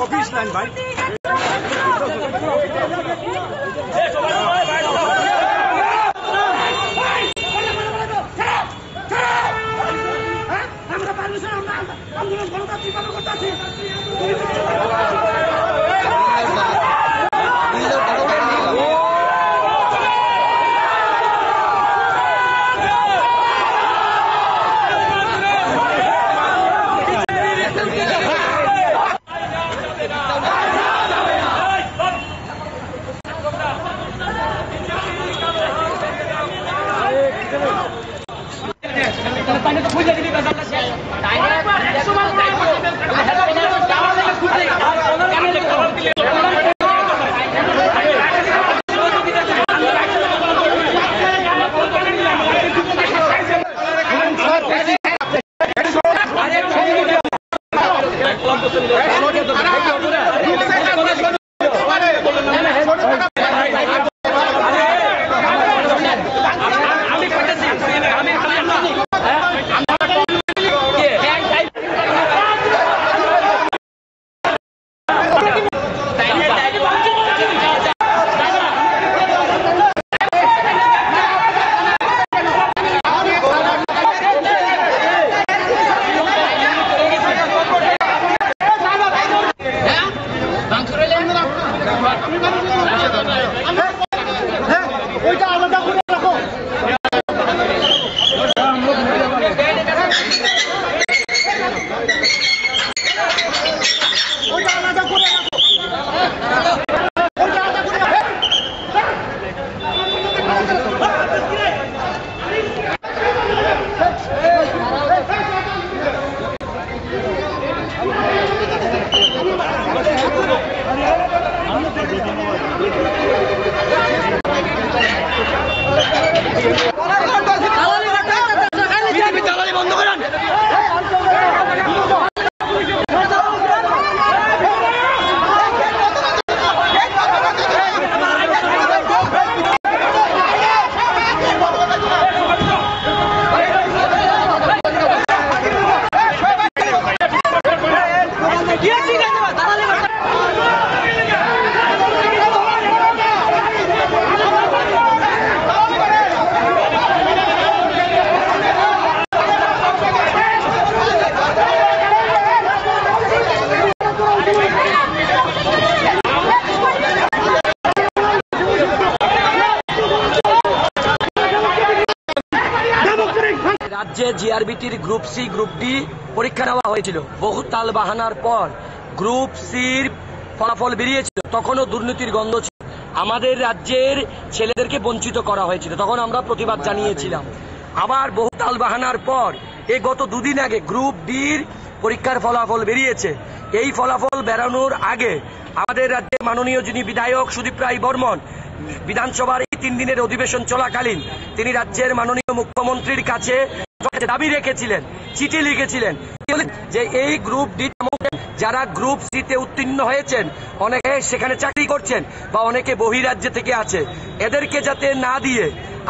Office line भाई आंदोलन गणताন্ত্রিক ভাবে করতেছি। রাজ্যে জিআরবিটির গ্রুপ সি গ্রুপ ডি পরীক্ষা নেওয়া হয়েছিল। বহু তাল বাহানার পর গ্রুপ সির ফলাফল বেরিয়েছিল, তখনও দুর্নীতির গন্ধ ছিল। আমাদের রাজ্যের ছেলেদেরকে বঞ্চিত করা হয়েছিল, তখন আমরা প্রতিবাদ জানিয়েছিলাম। আবার বহু তাল বাহানার পর গত দুদিন আগে গ্রুপ ডির পরীক্ষার ফলাফল বেরিয়েছে। এই ফলাফল বেরানোর আগে আমাদের রাজ্যে মাননীয় যিনি বিধায়ক সুদীপ রায় বর্মন বিধানসভার এই 3 দিনের অধিবেশন চলাকালীন তিনি রাজ্যের মাননীয় মুখ্যমন্ত্রীর কাছে দাবি রেখেছিলেন, চিঠি লিখেছিলেন যে এই গ্রুপ ডি যারা গ্রুপ সিতে উত্তীর্ণ হয়েছেন, অনেকে সেখানে চাকরি করছেন বা অনেকে বহিরাজ্য থেকে আছে, এদেরকে যাতে না দিয়ে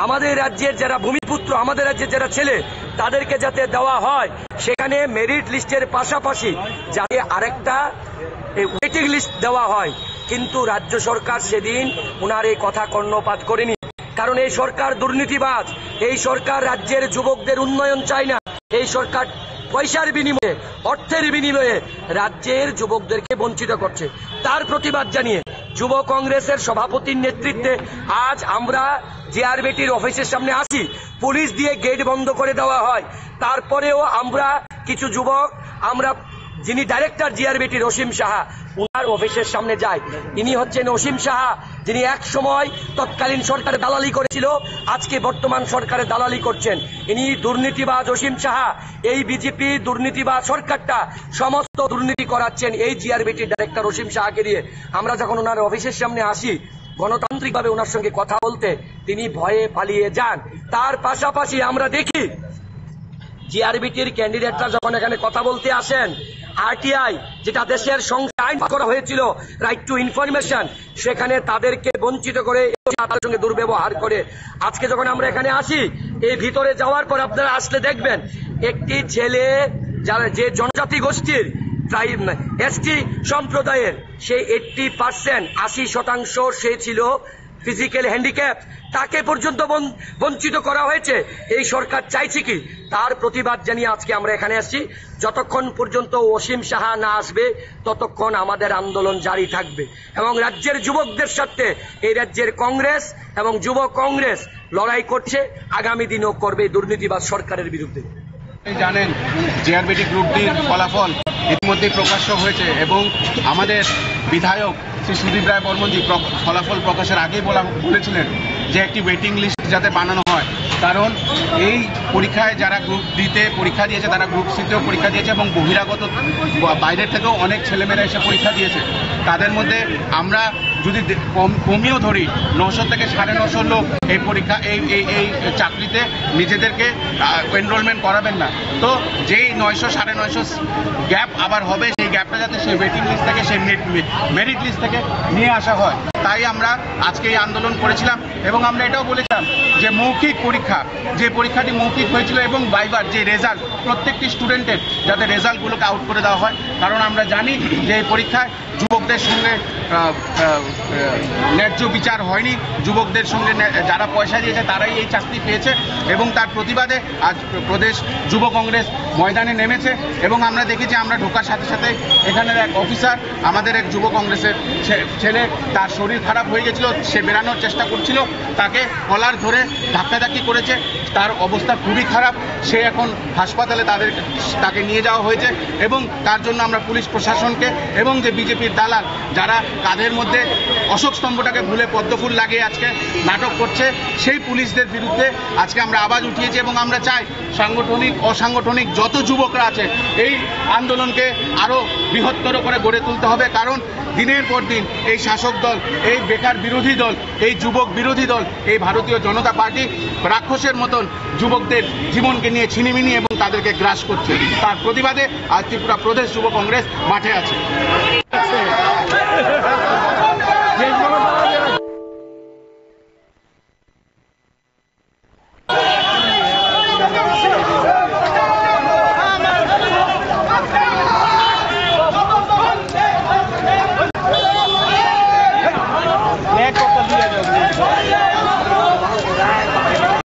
আমাদের রাজ্যের যারা ভূমিপুত্র, আমাদের রাজ্যের যারা ছেলে, তাদেরকে যাতে দেওয়া হয়। সেখানে মেরিট লিস্টের পাশাপাশি যাতে আরেকটা ওয়েটিং লিস্ট দেওয়া হয়। কিন্তু রাজ্য সরকার সেদিন ওনার এই কথা কর্ণপাত করেনি, কারণ এই সরকার দুর্নীতিবাজ। এই সরকার রাজ্যের যুবকদের উন্নয়ন চায় না। এই সরকার পয়সার বিনিময়ে, অর্থের বিনিময়ে রাজ্যের যুবকদেরকে বঞ্চিত করছে। তার প্রতিবাদ জানিয়ে যুব কংগ্রেসের সভাপতির নেতৃত্বে আজ আমরা জিআরবিটির অফিসের সামনে আসি। পুলিশ দিয়ে গেট বন্ধ করে দেওয়া হয়। তারপরেও আমরা কিছু যুবক, আমরা যিনি ডাইরেক্টর জিআরবিটি রসিম সাহা, ওনার অফিসের সামনে যায়। ইনি হচ্ছেন অসীম সাহা, যিনি এক সময় তৎকালীন সরকারে দালালি করেছিল, আজকে বর্তমান সরকারে দালালি করছেন। ইনি দুর্নীতিবাজ অসীম সাহা। এই বিজেপি দুর্নীতিবাজ সরকারটা সমস্ত দুর্নীতি করাচ্ছেন এই জিআরবিটির ডাইরেক্টর অসীম সাহাকে দিয়ে। আমরা যখন ওনার অফিসের সামনে আসি গণতান্ত্রিকভাবে ওনার সঙ্গে কথা বলতে, তিনি ভয়ে পালিয়ে যান। তার পাশাপাশি আমরা দেখি জিআরবিটির ক্যান্ডিডেটরা যখন এখানে কথা বলতে আসেন, আরটিআই যেটা দেশের সংসদে আইন করা হয়েছিল, রাইট টু ইনফরমেশন, সেখানে তাদেরকে বঞ্চিত করে তাদের সঙ্গে দুর্ব্যবহার করে। আজকে যখন আমরা এখানে আসি, এই ভিতরে যাওয়ার পর আপনারা আসলে দেখবেন একটি ছেলে যারা যে জনজাতি গোষ্ঠীর এসটি সম্প্রদায়ের, সে 80%, 80% সে ছিল ফিজিক্যাল হ্যান্ডিক্যাপ, তাকে পর্যন্ত বঞ্চিত করা হয়েছে। এই সরকার চাইছে কি? তার প্রতিবাদ জানিয়ে আজকে আমরা এখানে আসছি। যতক্ষণ পর্যন্ত অসীম সাহা না আসবে ততক্ষণ আমাদের আন্দোলন জারি থাকবে এবং রাজ্যের যুবকদের সাথে এই রাজ্যের কংগ্রেস এবং যুব কংগ্রেস লড়াই করছে, আগামী দিনও করবে দুর্নীতিবাজ সরকারের বিরুদ্ধে। জানেন জিআরবিটি গ্রুপ ডির ফলাফল ইতিমধ্যে প্রকাশ্য হয়েছে এবং আমাদের বিধায়ক শ্রী সুদীপ রায় বর্মনজি ফলাফল প্রকাশের আগেই বলেছিলেন যে একটি ওয়েটিং লিস্ট যাতে বানানো হয়, কারণ এই পরীক্ষায় যারা গ্রুপ ডিতে পরীক্ষা দিয়েছে তারা গ্রুপ সিতেও পরীক্ষা দিয়েছে এবং বহিরাগত বাইরের থেকেও অনেক ছেলেমেয়েরা এসে পরীক্ষা দিয়েছে। তাদের মধ্যে আমরা যদি কমিয়েও ধরি 900 থেকে 950 লোক এই পরীক্ষা এই চাকরিতে নিজেদেরকে এনরোলমেন্ট করাবেন না। তো যেই 900 950 গ্যাপ আবার হবে, সেই গ্যাপটা যাতে সেই ওয়েটিং লিস্ট থেকে সেই মেরিট লিস্ট থেকে নিয়ে আসা হয়, তাই আমরা আজকে এই আন্দোলন করেছিলাম। এবং আমরা এটাও বলেছিলাম যে মৌখিক পরীক্ষা, যে পরীক্ষাটি মৌখিক হয়েছিল এবং ভাইবার যে রেজাল্ট, প্রত্যেকটি স্টুডেন্টের যাতে রেজাল্টগুলোকে আউট করে দেওয়া হয়, কারণ আমরা জানি যে এই পরীক্ষায় যুবকদের সঙ্গে ন্যায্য বিচার হয়নি। যুবকদের সঙ্গে যারা পয়সা দিয়েছে তারাই এই চাকরি পেয়েছে এবং তার প্রতিবাদে আজ প্রদেশ যুব কংগ্রেস ময়দানে নেমেছে। এবং আমরা দেখেছি, আমরা ঢোকার সাথে সাথে এখানের এক অফিসার, আমাদের এক যুব কংগ্রেসের ছেলে, তার শরীর খারাপ হয়ে গেছিল, সে বেরানোর চেষ্টা করছিল, তাকে কলার ধরে ধাক্কাধাক্কি করেছে, তার অবস্থা খুবই খারাপ, সে এখন হাসপাতালে তাকে নিয়ে যাওয়া হয়েছে। এবং তার জন্য আমরা পুলিশ প্রশাসনকে এবং যে বিজেপির দালাল যারা কাঁধের মধ্যে অশোক স্তম্ভটাকে ভুলে পদ্মফুল লাগিয়ে আজকে নাটক করছে, সেই পুলিশদের বিরুদ্ধে আজকে আমরা আওয়াজ উঠিয়েছি। এবং আমরা চাই সাংগঠনিক অসাংগঠনিক যত যুবকরা আছে এই আন্দোলনকে আরও বৃহত্তর করে গড়ে তুলতে হবে, কারণ দিনের পর দিন এই শাসক দল, এই বেকার বিরোধী দল, এই যুবক বিরোধী দল, এই ভারতীয় জনতা পার্টি রাক্ষসের মতন যুবকদের জীবনকে নিয়ে ছিনিমিনি এবং তাদেরকে গ্রাস করছে। তার প্রতিবাদে আজ ত্রিপুরা প্রদেশ যুব কংগ্রেস মাঠে আছে। এক কথা দিয়ে